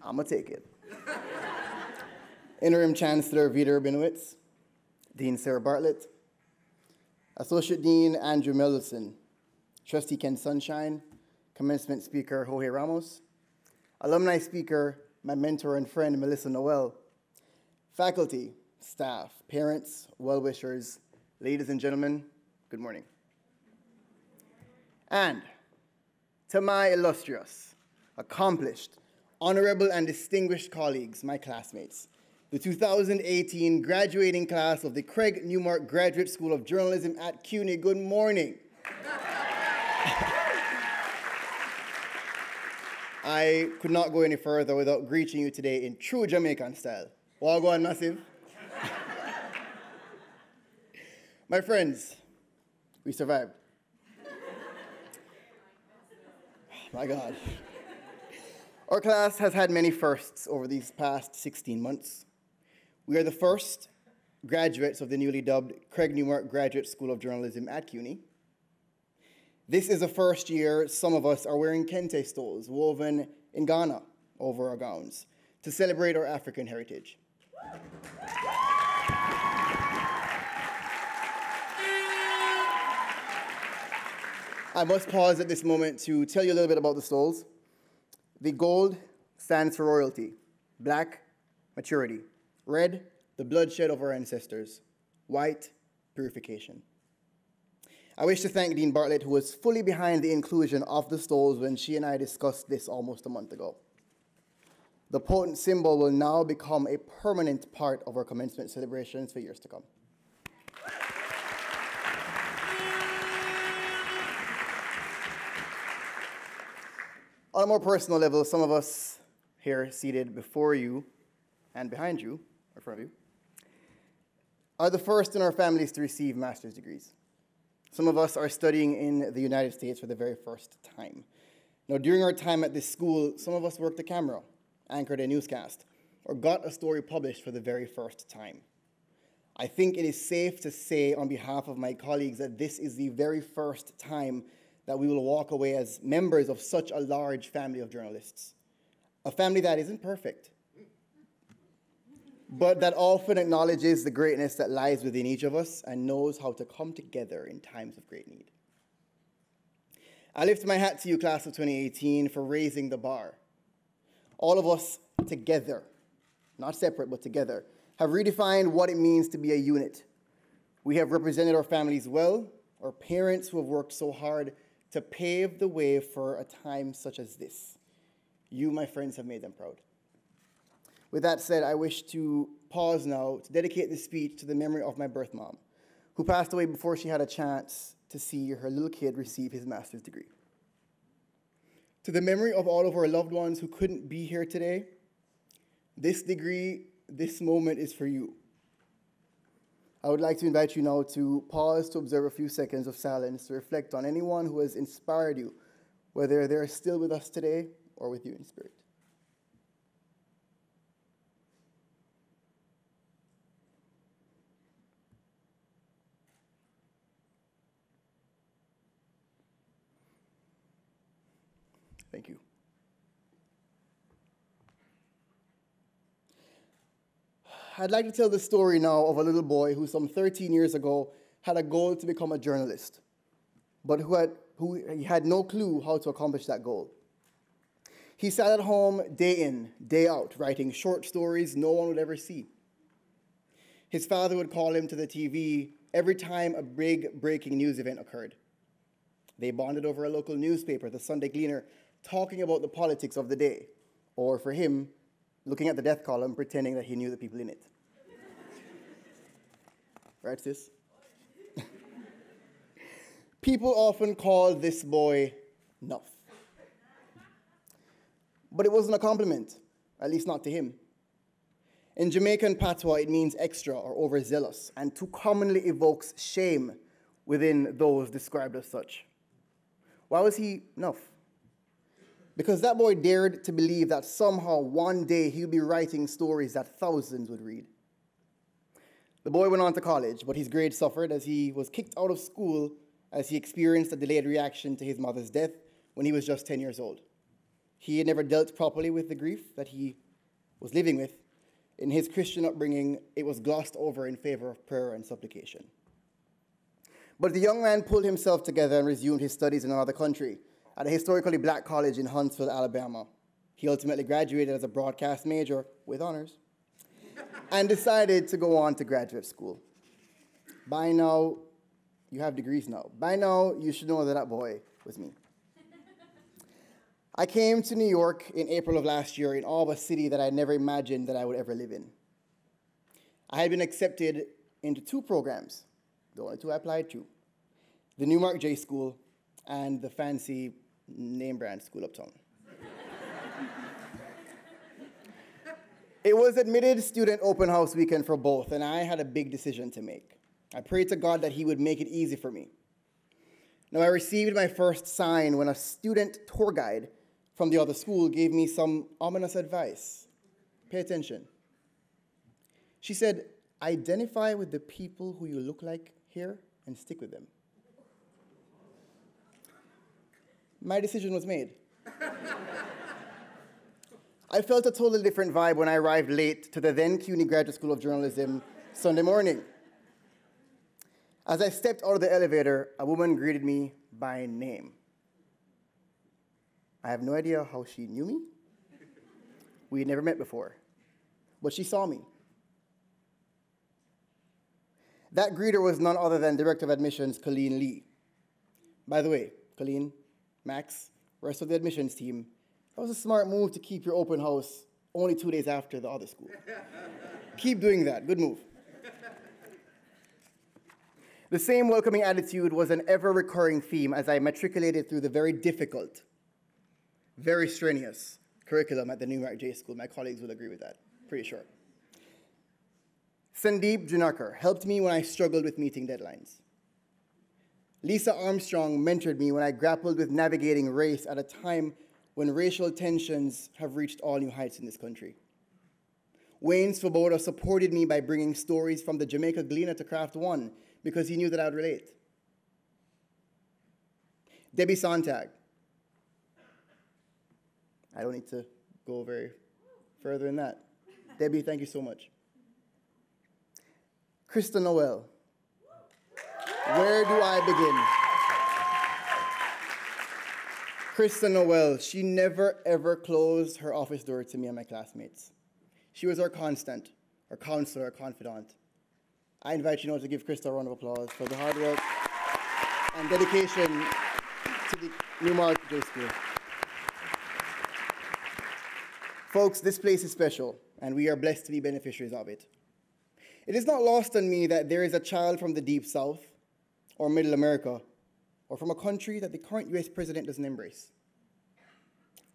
I'm going to take it. Interim Chancellor Vida Rabinowitz, Dean Sarah Bartlett, Associate Dean Andrew Melson, Trustee Ken Sunshine, Commencement Speaker Jorge Ramos, Alumni Speaker, my mentor and friend Melissa Noel, faculty, staff, parents, well-wishers, ladies and gentlemen, good morning. And to my illustrious, accomplished, honorable and distinguished colleagues, my classmates, the 2018 graduating class of the Craig Newmark Graduate School of Journalism at CUNY, good morning. I could not go any further without greeting you today in true Jamaican style. Wagwan massive. My friends, we survived. My God. Our class has had many firsts over these past 16 months. We are the first graduates of the newly dubbed Craig Newmark Graduate School of Journalism at CUNY. This is the first year some of us are wearing kente stoles woven in Ghana over our gowns to celebrate our African heritage. I must pause at this moment to tell you a little bit about the stoles. The gold stands for royalty, black, maturity, red, the bloodshed of our ancestors, white, purification. I wish to thank Dean Bartlett, who was fully behind the inclusion of the stoles when she and I discussed this almost a month ago. The potent symbol will now become a permanent part of our commencement celebrations for years to come. On a more personal level, some of us here seated before you and behind you, or in front of you, are the first in our families to receive master's degrees. Some of us are studying in the United States for the very first time. Now, during our time at this school, some of us worked the camera, anchored a newscast, or got a story published for the very first time. I think it is safe to say on behalf of my colleagues that this is the very first time that we will walk away as members of such a large family of journalists. A family that isn't perfect, but that often acknowledges the greatness that lies within each of us and knows how to come together in times of great need. I lift my hat to you, class of 2018, for raising the bar. All of us together, not separate, but together, have redefined what it means to be a unit. We have represented our families well, our parents who have worked so hard to pave the way for a time such as this. You, my friends, have made them proud. With that said, I wish to pause now to dedicate this speech to the memory of my birth mom, who passed away before she had a chance to see her little kid receive his master's degree. To the memory of all of our loved ones who couldn't be here today, this degree, this moment is for you. I would like to invite you now to pause to observe a few seconds of silence to reflect on anyone who has inspired you, whether they're still with us today or with you in spirit. Thank you. I'd like to tell the story now of a little boy who some 13 years ago had a goal to become a journalist, but who had no clue how to accomplish that goal. He sat at home day in, day out, writing short stories no one would ever see. His father would call him to the TV every time a big breaking news event occurred. They bonded over a local newspaper, the Sunday Gleaner, talking about the politics of the day, or for him, looking at the death column, pretending that he knew the people in it. Right, sis? People often call this boy Nuff. But it wasn't a compliment, at least not to him. In Jamaican patois, it means extra or overzealous, and too commonly evokes shame within those described as such. Why was he Nuff? Because that boy dared to believe that somehow one day he'll be writing stories that thousands would read. The boy went on to college, but his grades suffered as he was kicked out of school as he experienced a delayed reaction to his mother's death when he was just 10 years old. He had never dealt properly with the grief that he was living with. In his Christian upbringing, it was glossed over in favor of prayer and supplication. But the young man pulled himself together and resumed his studies in another country, at a historically black college in Huntsville, Alabama. He ultimately graduated as a broadcast major with honors and decided to go on to graduate school. By now, you have degrees now. By now, you should know that that boy was me. I came to New York in April of last year in awe of a city that I never imagined that I would ever live in. I had been accepted into 2 programs, the only 2 I applied to, the Newmark J-School and the fancy name brand school uptown. It was admitted student open house weekend for both, and I had a big decision to make. I prayed to God that he would make it easy for me. Now, I received my first sign when a student tour guide from the other school gave me some ominous advice. Pay attention. She said, identify with the people who you look like here and stick with them. My decision was made. I felt a totally different vibe when I arrived late to the then CUNY Graduate School of Journalism Sunday morning. As I stepped out of the elevator, a woman greeted me by name. I have no idea how she knew me. We had never met before, but she saw me. That greeter was none other than Director of Admissions, Colleen Lee. By the way, Colleen, Max, rest of the admissions team, that was a smart move to keep your open house only 2 days after the other school. Keep doing that, good move. The same welcoming attitude was an ever-recurring theme as I matriculated through the very difficult, very strenuous curriculum at the Newmark J-School. My colleagues will agree with that, pretty sure. Sandeep Junakar helped me when I struggled with meeting deadlines. Lisa Armstrong mentored me when I grappled with navigating race at a time when racial tensions have reached all new heights in this country. Wayne Svoboda supported me by bringing stories from the Jamaica Gleaner to Craft One because he knew that I would relate. Debbie Sontag. I don't need to go very further than that. Debbie, thank you so much. Krista Noel. Where do I begin? Krista Noel, she never ever closed her office door to me and my classmates. She was our constant, our counselor, our confidant. I invite you now to give Krista a round of applause for the hard work and dedication to the Newmark J-School. Folks, this place is special, and we are blessed to be beneficiaries of it. It is not lost on me that there is a child from the Deep South, or Middle America, or from a country that the current US president doesn't embrace.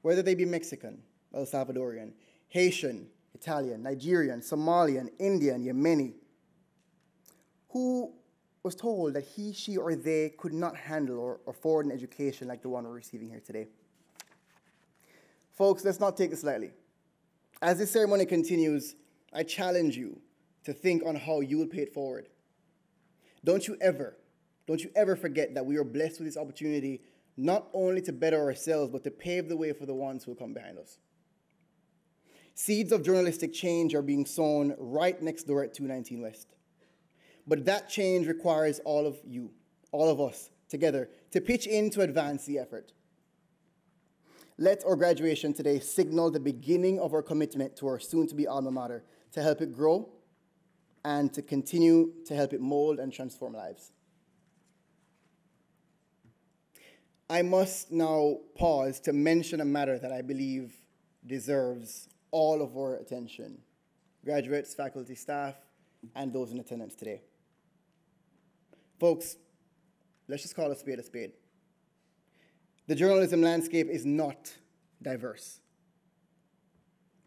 Whether they be Mexican, El Salvadorian, Haitian, Italian, Nigerian, Somalian, Indian, Yemeni, who was told that he, she, or they could not handle or afford an education like the one we're receiving here today. Folks, let's not take this lightly. As this ceremony continues, I challenge you to think on how you will pay it forward. Don't you ever forget that we are blessed with this opportunity not only to better ourselves, but to pave the way for the ones who will come behind us. Seeds of journalistic change are being sown right next door at 219 West. But that change requires all of you, all of us, together, to pitch in to advance the effort. Let our graduation today signal the beginning of our commitment to our soon-to-be alma mater, to help it grow and to continue to help it mold and transform lives. I must now pause to mention a matter that I believe deserves all of our attention. Graduates, faculty, staff, and those in attendance today. Folks, let's just call a spade a spade. The journalism landscape is not diverse.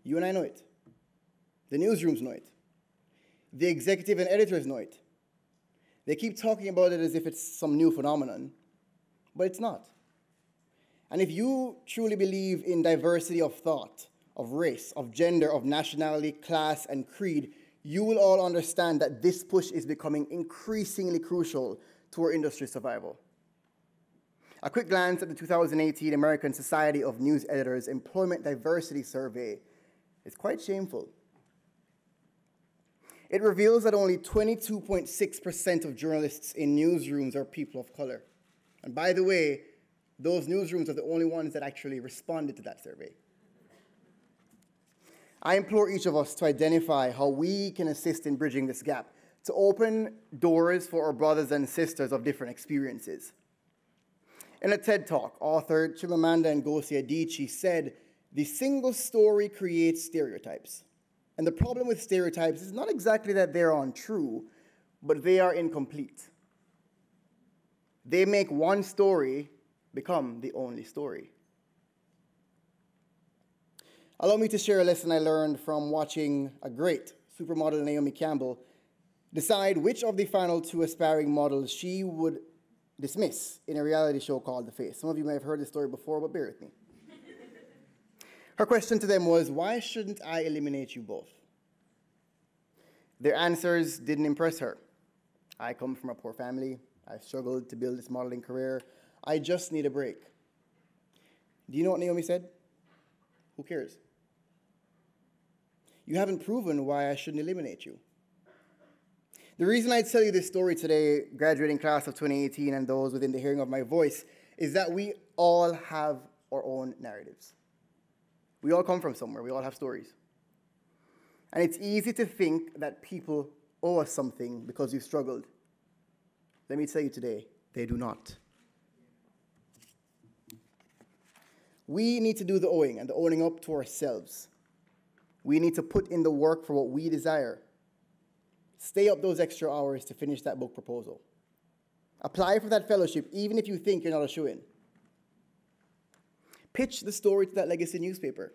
You and I know it. The newsrooms know it. The executive and editors know it. They keep talking about it as if it's some new phenomenon, but it's not. And if you truly believe in diversity of thought, of race, of gender, of nationality, class, and creed, you will all understand that this push is becoming increasingly crucial to our industry's survival. A quick glance at the 2018 American Society of News Editors Employment Diversity Survey is quite shameful. It reveals that only 22.6% of journalists in newsrooms are people of color. And by the way, those newsrooms are the only ones that actually responded to that survey. I implore each of us to identify how we can assist in bridging this gap, to open doors for our brothers and sisters of different experiences. In a TED Talk, author Chimamanda Ngozi Adichie said, "The single story creates stereotypes. And the problem with stereotypes is not exactly that they're untrue, but they are incomplete. They make one story become the only story." Allow me to share a lesson I learned from watching a great supermodel, Naomi Campbell, decide which of the final 2 aspiring models she would dismiss in a reality show called The Face. Some of you may have heard this story before, but bear with me. Her question to them was, "Why shouldn't I eliminate you both?" Their answers didn't impress her. "I come from a poor family. I've struggled to build this modeling career. I just need a break." Do you know what Naomi said? "Who cares? You haven't proven why I shouldn't eliminate you." The reason I tell you this story today, graduating class of 2018 and those within the hearing of my voice, is that we all have our own narratives. We all come from somewhere. We all have stories. And it's easy to think that people owe us something because we've struggled. Let me tell you today, they do not. We need to do the owing and the owning up to ourselves. We need to put in the work for what we desire. Stay up those extra hours to finish that book proposal. Apply for that fellowship, even if you think you're not a shoo-in. Pitch the story to that legacy newspaper.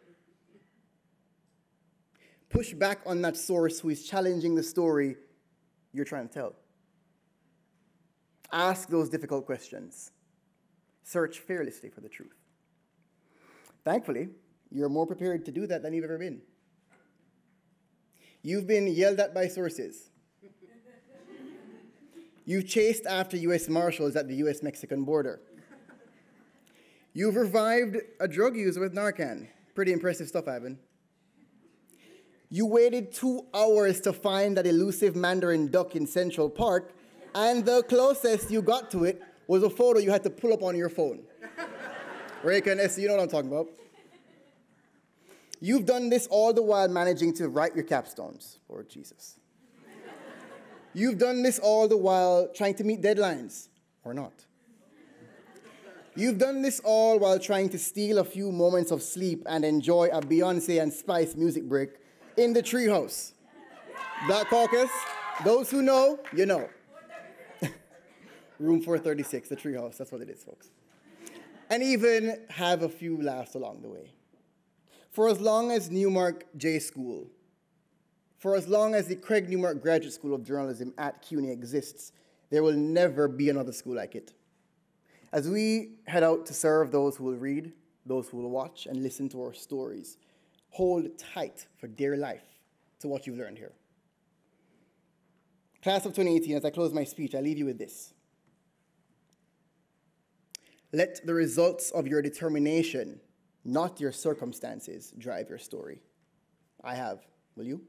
Push back on that source who is challenging the story you're trying to tell. Ask those difficult questions. Search fearlessly for the truth. Thankfully, you're more prepared to do that than you've ever been. You've been yelled at by sources. You've chased after U.S. Marshals at the U.S.-Mexican border. You've revived a drug user with Narcan. Pretty impressive stuff, Ivan. You waited 2 hours to find that elusive mandarin duck in Central Park, and the closest you got to it was a photo you had to pull up on your phone. Reka and Essie, you know what I'm talking about. You've done this all the while managing to write your capstones, Lord Jesus. You've done this all the while trying to meet deadlines, or not. You've done this all while trying to steal a few moments of sleep and enjoy a Beyonce and Spice music break in the treehouse. Black Caucus, those who know, you know. Room 436, the treehouse, that's what it is, folks. And even have a few laughs along the way. For as long as Newmark J-School, for as long as the Craig Newmark Graduate School of Journalism at CUNY exists, there will never be another school like it. As we head out to serve those who will read, those who will watch and listen to our stories, hold tight for dear life to what you've learned here. Class of 2018, as I close my speech, I leave you with this. Let the results of your determination, not your circumstances, drive your story. I have. Will you?